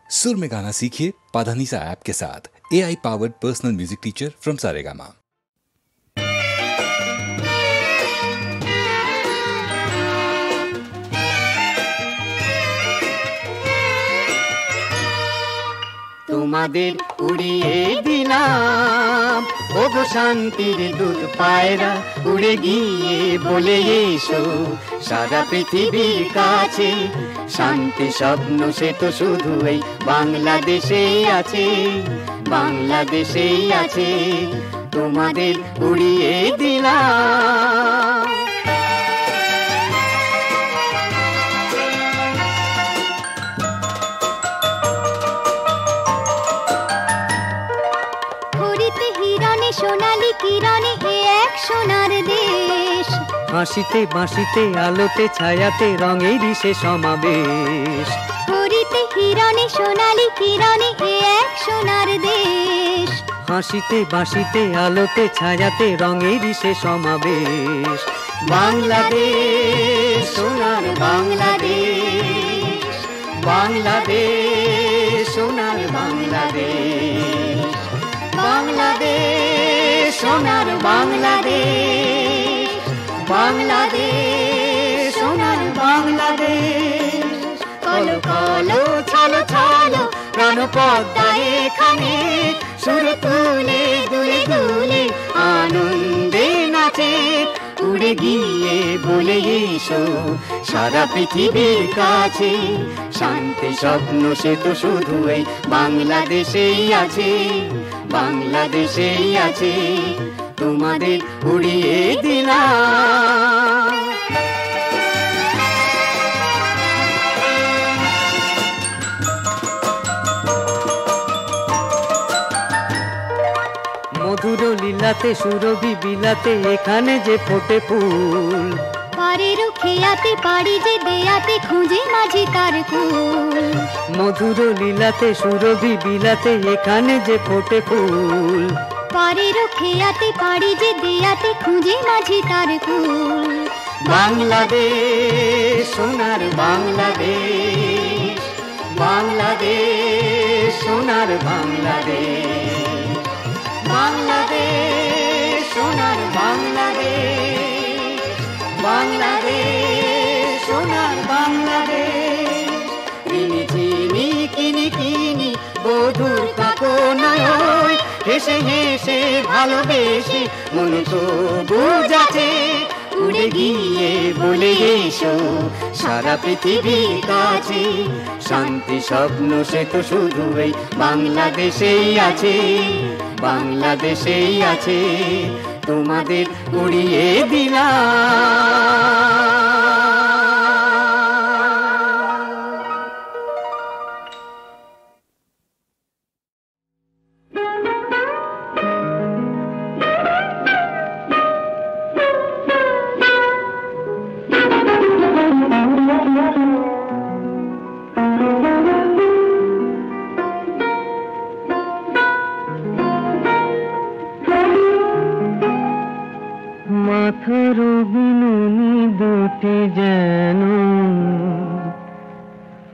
सुर में गाना सीखिए पाधानीसा ऐप के साथ। AI powered personal music teacher from Saregama. তোমাদের উড়িয়ে দিলাম ওগো শান্তির দূত পায়রা, উড়ে গিয়ে বলে এসো সারা পৃথিবীর কাছে, শান্তি স্বপ্ন সে তো শুধু এই বাংলাদেশেই আছে, বাংলাদেশেই আছে। তোমাদের উড়িয়ে দিলাম। সোনালী কিরণে এ এক সোনার দেশ, হাসিতে বাঁশিতে আলোতে ছায়াতে রঙেরই সে সমাবেশ। হরিতে হিরণে সোনালী কিরণে এ এক সোনার দেশ, হাসিতে বাঁশিতে আলোতে ছায়াতে রঙেরই সে সমাবেশ। বাংলাদেশ সোনার বাংলাদেশ, বাংলাদেশ সোনার বাংলাদেশ, বাংলাদেশ সোনার বাংলাদেশ, বাংলাদেশ সোনার বাংলাদেশ। কলো কলো ছলো ছলো প্রাণ পদ্মা এখানে, সুর তুলে দুলে দুলে আনন্দে নাচে, উড়ে গিয়ে বলে এসো সারা পৃথিবীর কাছে, শান্তি স্বপ্ন সে তো শুধু এই বাংলাদেশেই আছে, বাংলাদেশেই আছে। তোমাদের উড়িয়ে দিলাম। মধুর লীলাতে সুরভি বিলাতে এখানে যে ফোটে ফুল, পারের খেয়াতে পারি যে দেয়াতে খুঁজে মাঝি তার কুল। মধুর লীলাতে সুরভি বিলাতে এখানে যে ফোটে ফুল, পারের খেয়াতে পারি যে দেয়াতে খুঁজে মাঝি তার কুল। বাংলাদেশ সোনার বাংলাদেশ, বাংলাদেশ সোনার বাংলাদেশ, বাংলাদেশ সোনার বাংলাদেশ, বাংলাদেশ সোনার বাংলাদেশ। কিনি চিনি কিনি কিনি বধুর কাকো নয়, হেসে হেসে ভালোবেসে মন তো বুঝাছে, উড়ে গিয়ে বলে এসো সারা পৃথিবীর কাছে, শান্তি স্বপ্ন সে তো শুধু এই বাংলাদেশেই আছে, বাংলাদেশেই আছে। তোমাদের উড়িয়ে দিলাম। মাথার বিনুনি দুটি যেন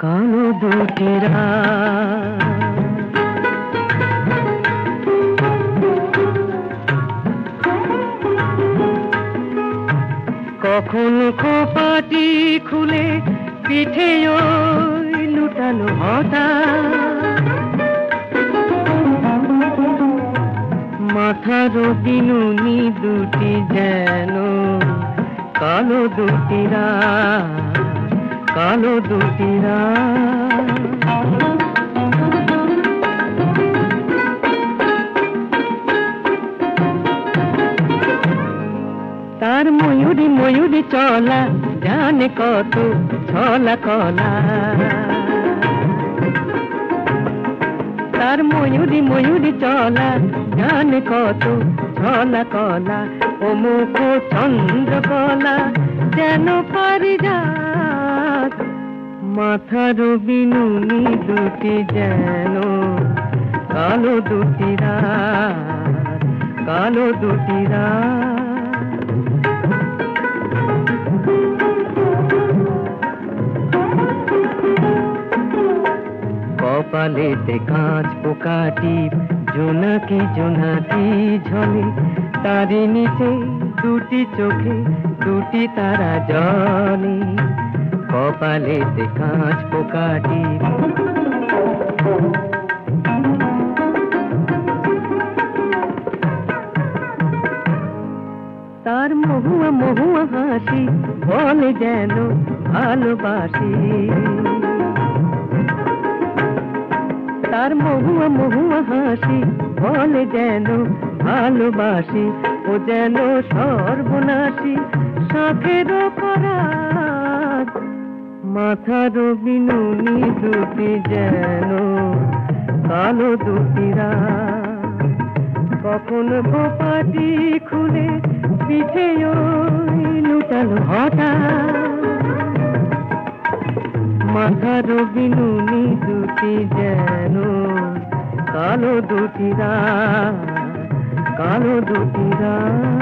কালো দুটি কখন খোপাটি খুলে পিঠে ওই লুটালো হঠাৎ, মাথার বিনুনি দুটি যেন কালো দুটি কালো দুটি তার ময়ূরী ময়ূরী চলা জানে কত ছলা কলা, তার ময়ূরী ময়ূরী চলা জানে কত ছলা কলা, ও মুখ চন্দ্রকলা যেন পারিজাত, মাথার বিনুনি দুটি যেন কালো দুটি কালো দুটি কপালেতে কাঁচ পোকাটি জোনাকি জোনাকি ঝলে, তারি নিচে দুটি চোখে দুটি তারা জলে। কপালেতে কাঁচ পোকাটি তার মহুয়া মহুয়া হাসি বলে যেন ভালোবাসি। তার মহুয়া মহুয়া হাসি বলে যেন ভালোবাসি। ও যেন সর্বনাশী শাখের পরাগ, মাথার বিনুনি দুটি যেন কালো দুটি রাত। কখন গোপাটি খুলে পিঠে ওই লুটালো হঠাৎ, মাথার বিনুনি দুটি যেন কালো দুটি রাত, কালো দুটি রাত।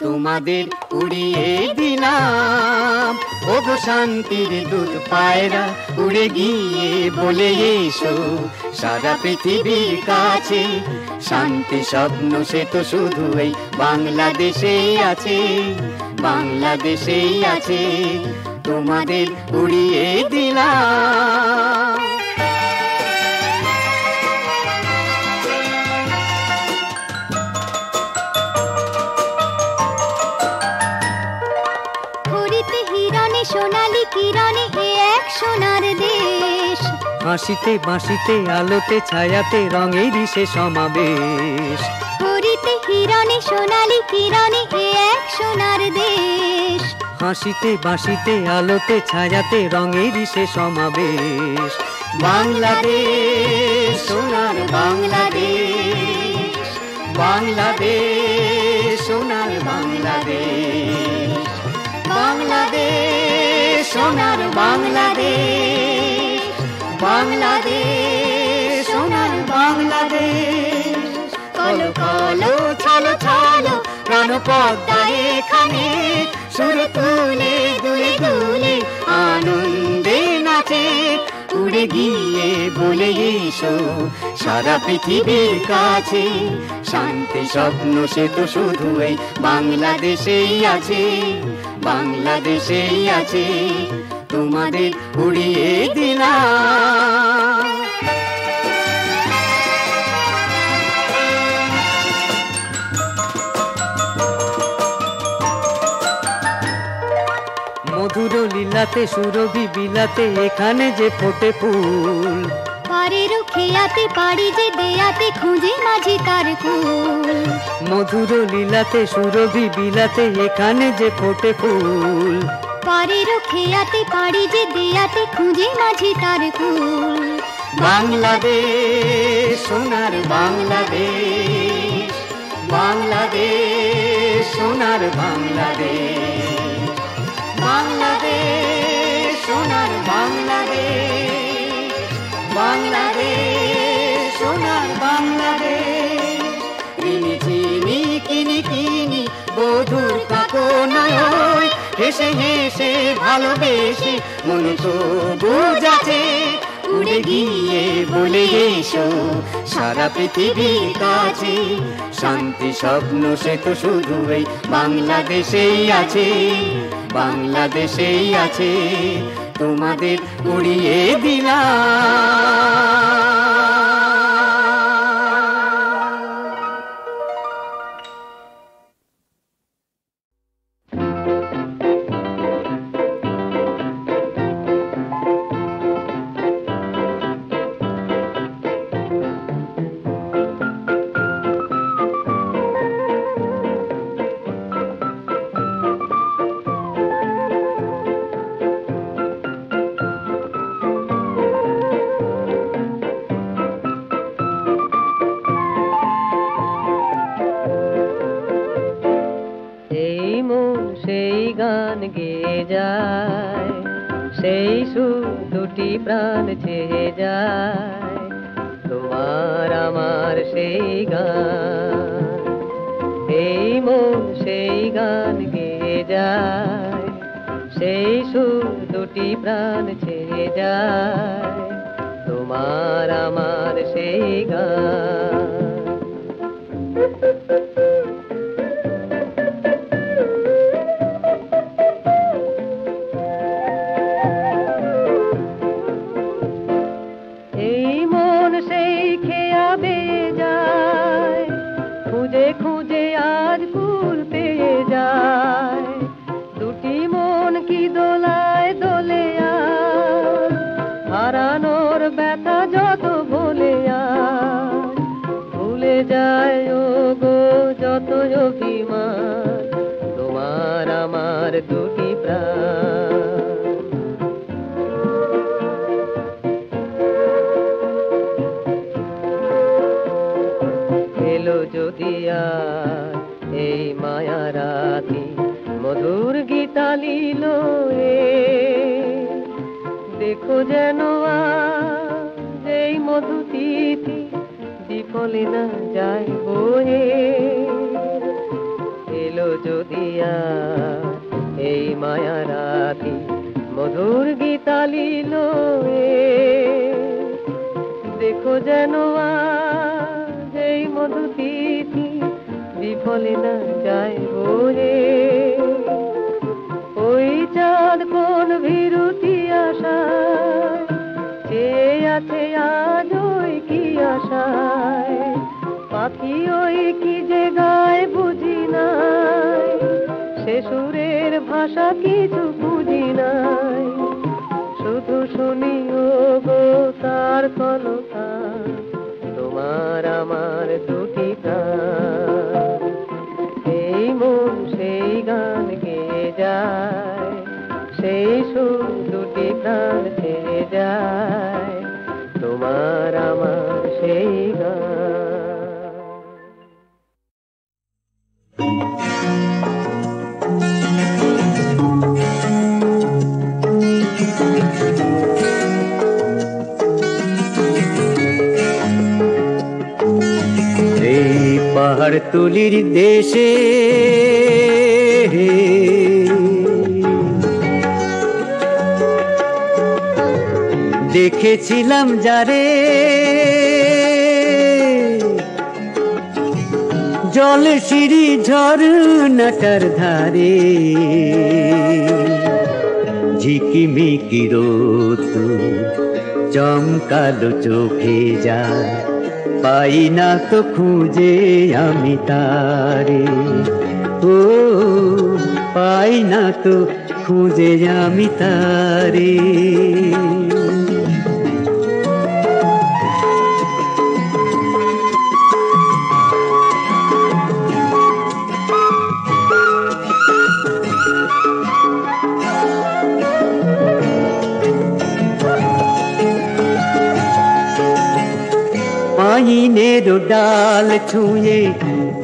তোমাদের উড়িয়ে দিলাম ওগো শান্তির দুধ পায়রা, উড়ে গিয়ে বলে এসো সারা পৃথিবীর কাছে, শান্তি স্বপ্ন সে তো শুধু এই বাংলাদেশেই আছে, বাংলাদেশেই আছে। তোমাদের উড়িয়ে দিলাম। সোনালী কিরণে এ এক সোনার দেশ, হাসিতে বাঁশিতে আলোতে ছায়াতে রঙেরই সে সমাবেশ। হরিতে হিরণে সোনালী কিরণে এ এক সোনার দেশ, হাসিতে বাঁশিতে আলোতে ছায়াতে রঙেরই সে সমাবেশ। বাংলাদেশ সোনার বাংলাদেশ, বাংলাদেশ সোনার বাংলাদেশ, বাংলাদেশ সোনার বাংলাদেশ, বাংলাদেশ সোনার বাংলাদেশ। কলো কলো ছলো ছলো প্রাণ পদ্মা এখানে, সুর তুলে দুলে দুলে আনন্দে নাচে, উড়ে গিয়ে বলে এসো সারা পৃথিবীর কাছে, শান্তি স্বপ্ন সে তো শুধু এই বাংলাদেশেই আছে, বাংলাদেশেই আছে। তোমাদের উড়িয়ে দিলাম। মধুর লীলাতে সুরভি বিলাতে এখানে যে ফোটে ফুল, পারেরও খেয়াতে পারি যে দেয়াতে খুঁজে মাঝি তার কুল। মধুর লীলাতে সুরভি বিলাতে এখানে যে ফোটে ফুল, পারেরও খেয়াতে পারি যে দেয়াতে খুঁজে মাঝি তার কুল। বাংলাদেশ সোনার বাংলাদেশ, বাংলাদেশ সোনার বাংলাদেশ, বাংলাদেশ সোনার বাংলাদেশ, বাংলাদেশ সোনার বাংলাদেশ। রিনি চিনি কিনি কিনি বধুর কাকনায়, হেসে হেসে ভালোবেসে মন তো বুঝাছে, উড়ে গিয়ে বলে এসো সারা পৃথিবীর কাছে, শান্তি স্বপ্ন সে তো শুধু এই বাংলাদেশেই আছে, বাংলাদেশেই আছে। তোমাদের উড়িয়ে দিলাম। সেই গান, এই মন সেই গান গেয়ে যায়, সেই সুর দুটি প্রাণ ছেয়ে যায়, তোমার আমার সেই গান। এই মন সেই খেয়া বেয়ে যায়, খুঁজে খুঁজে আজ কুল পেয়ে যায়, দুটি মন কি দোলায় দোলে আজ, হারানোর ব্যথা যত বলে আজ, ভুলে যায় ও গো যত অভিমান, তোমার আমার দুটি প্রাণ। এলো যদি আর এই মায়া রাতি, মধুর গীতা লীল দেখো যেন আজ এই মধু তিথি বিফলে না যায় বয়ে। এলো যদি আর এই মায়া রাতি, মধুর গীতা লীল দেখো যেন আজ এই মধু তিথি বিফলে না যায় বয়ে। ওই চাঁদ কোন বিরতি আশায় চেয়ে আছে আজ ওই কি আশায়, পাখি ওই কি যে গায় বুঝি নাই, সে সুরের ভাষা কিছু বুঝি নাই, শুধু শুনি ও গো তার কলতান, তোমার আমার দুটি প্রাণ। এই মন সেই গান গেয়ে যায়, সেই সুর দুটি প্রাণ ছেড়ে যায়, তোমার আমার সেই গান। এই পাহাড় তুলির দেশে দেখেছিলাম যারে, জল সিঁড়ি ঝরনাটার ধারে, ঝিকিমিকি রোদ্দুর চমকালো চোখে যায়, পাই না তো খুঁজে আমি তারে, ও পাই না তো খুঁজে আমি তারে। পাইনের ডাল ছুঁয়ে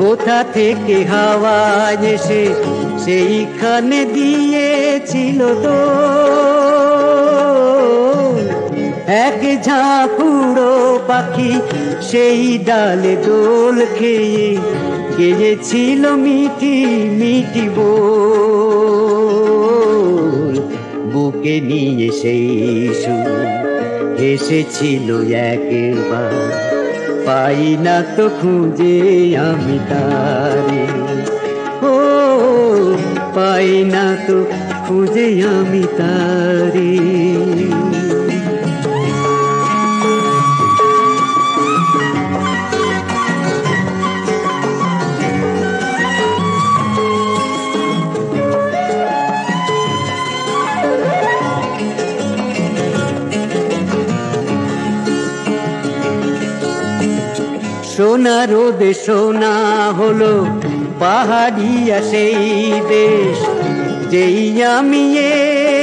কোথা থেকে হাওয়া এসে সেইখানে দিয়েছিল তো এক ঝাঁক উড়ো পাখি, সেই ডালে দোল খেয়ে গেয়েছিল মিঠি মিঠি বোল, বুকে নিয়ে সেই সুর এসেছিল একবার, পাই না তো খুঁজে আমি তারে, ও পাই না তো খুঁজে আমি তারে। সোনা রোদে সোনা হলো পাহাড়িয়া সেই দেশ, যেই আমি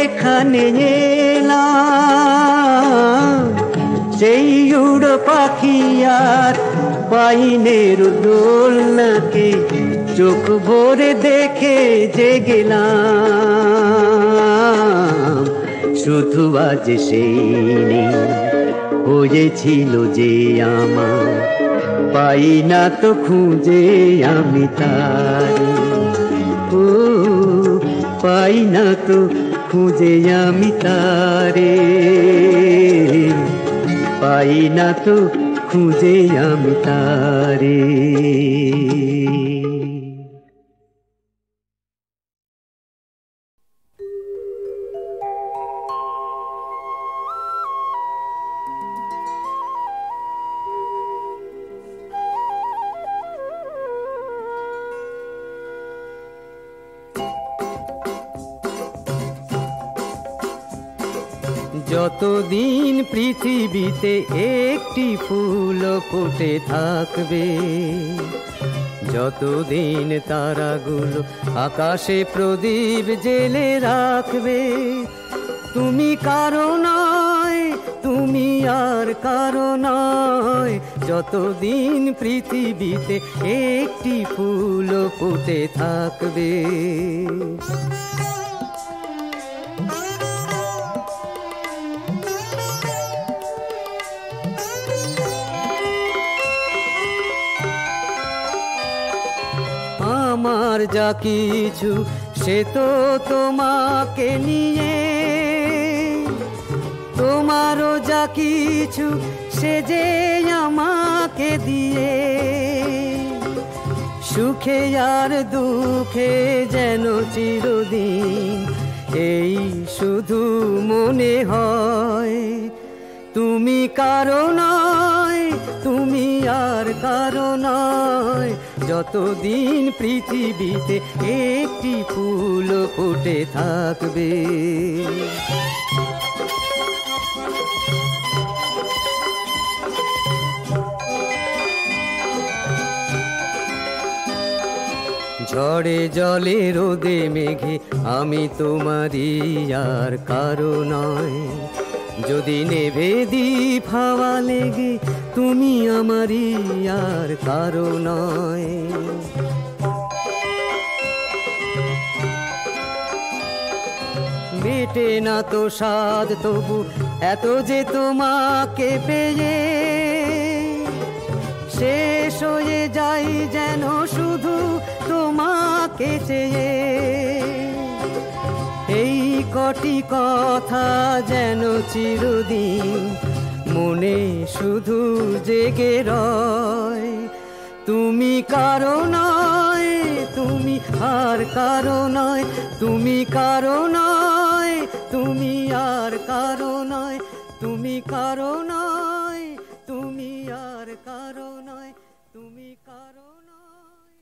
এখানে এলাম, সেই উড়ো পাখি আর পাইনের দোলনাকে চোখ ভরে দেখে যে গেলাম, শুধু আজ সেই নেই হয়েছিল যে আমার, পাই না তো খুঁজে আমি তারে, ও পাই না তো খুঁজে আমি তারে, পাই না তো খুঁজে আমি তারে। যতদিন পৃথিবীতে একটি ফুল ফুটে থাকবে, যতদিন তারাগুলো আকাশে প্রদীপ জেলে রাখবে, তুমি কারো নয়, তুমি আর কারো নয়, যতদিন পৃথিবীতে একটি ফুল ফুটে থাকবে। আমার যা কিছু সে তো তোমাকে নিয়ে, তোমারও যা কিছু সে যে আমাকে দিয়ে, সুখে আর দুঃখে যেন চিরদিন এই শুধু মনে হয়, তুমি কারো নয়, তুমি আর কারো নয়, যতদিন পৃথিবীতে একটি ফুল ফুটে থাকবে। ঝড়ে জলে রোদে মেঘে আমি তোমারই আর কারো নয়, যদি নেভে দ্বীপ হাওয়া লেগে তুমি আমারই আর কারো নয়। মেটে না তো স্বাদ তবু এত যে তোমাকে পেয়ে, শেষ হয়ে যাই যেন শুধু তোমাকে চেয়ে, এই কটি কথা যেন চিরদিন মনে শুধু জেগে রয়, তুমি কারো নয়, তুমি আর কারো নয়, তুমি কারো নয়, তুমি আর কারো নয়, তুমি কারো নয়, তুমি আর কারো নয়, তুমি কারো নয়।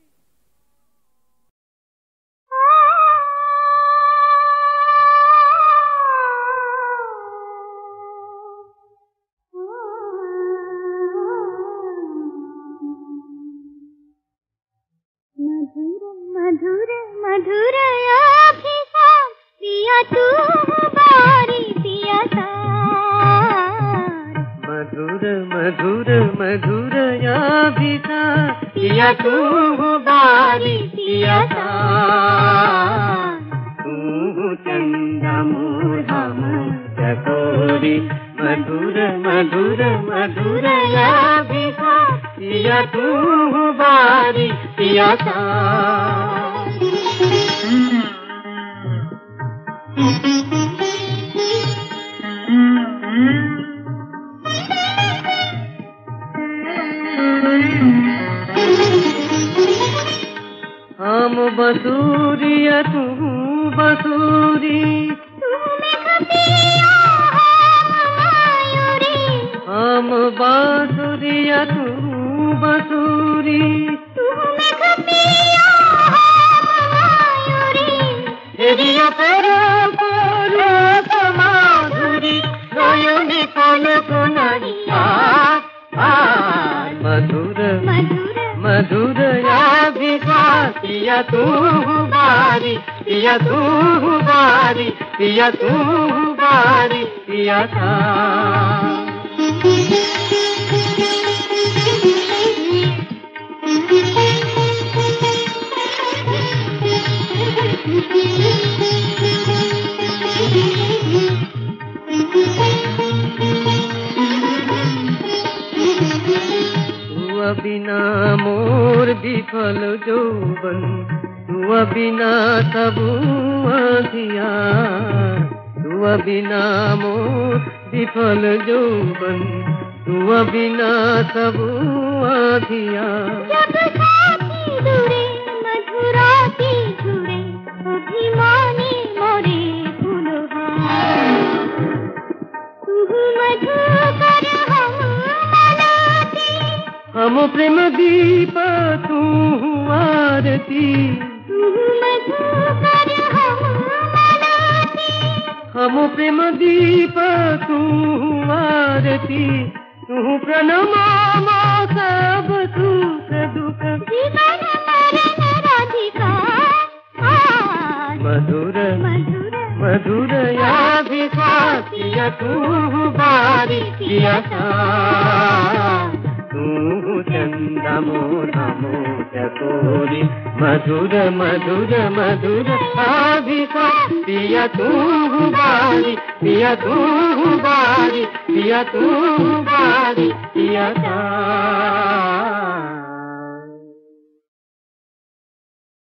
मधुर मधुर मधुरयाभिसा पिया तू बारी पिया तार, मधुर मधुर मधुरयाभिसा पिया तू बारी पिया तार, तू चंदा मोर हम चकोरी, मधुर मधुर मधुरयाभिसा पिया तू बारी पिया तार। हम बसूरिया तू बसूरी, हम बांसुरिया तू बसूरी, तेरिया परो माधुरी नयने पलक नरिया, मधुर मधुर मधुरयाभिसा पिया तू बारी पिया तू बारी पिया तू बारी पिया था। बिना मोर विफल जौवन, तू बिना सब आधिया, तू बिना मोर विफल जौवन, तू बिना सब आधिया। जब साथी जुड़े मधुराती जुड़े अभिमानी मोरे फूलवा, तू मधुकर हम मनाती, हम प्रेम दीप तू आरती, तू मधुकर हम मनाती, हम प्रेम दीप तू आरती, तू प्रणमा सब सुख दुख, जीवन मरण राधिका, मधुर मधुर मधुर याधिका पिया तू बारी पिया तू चंदा मोरा चकोरी, मधुर मधुर मधुर आधिका पिया तू बारी पिया तू बारी पिया तू बारी पिया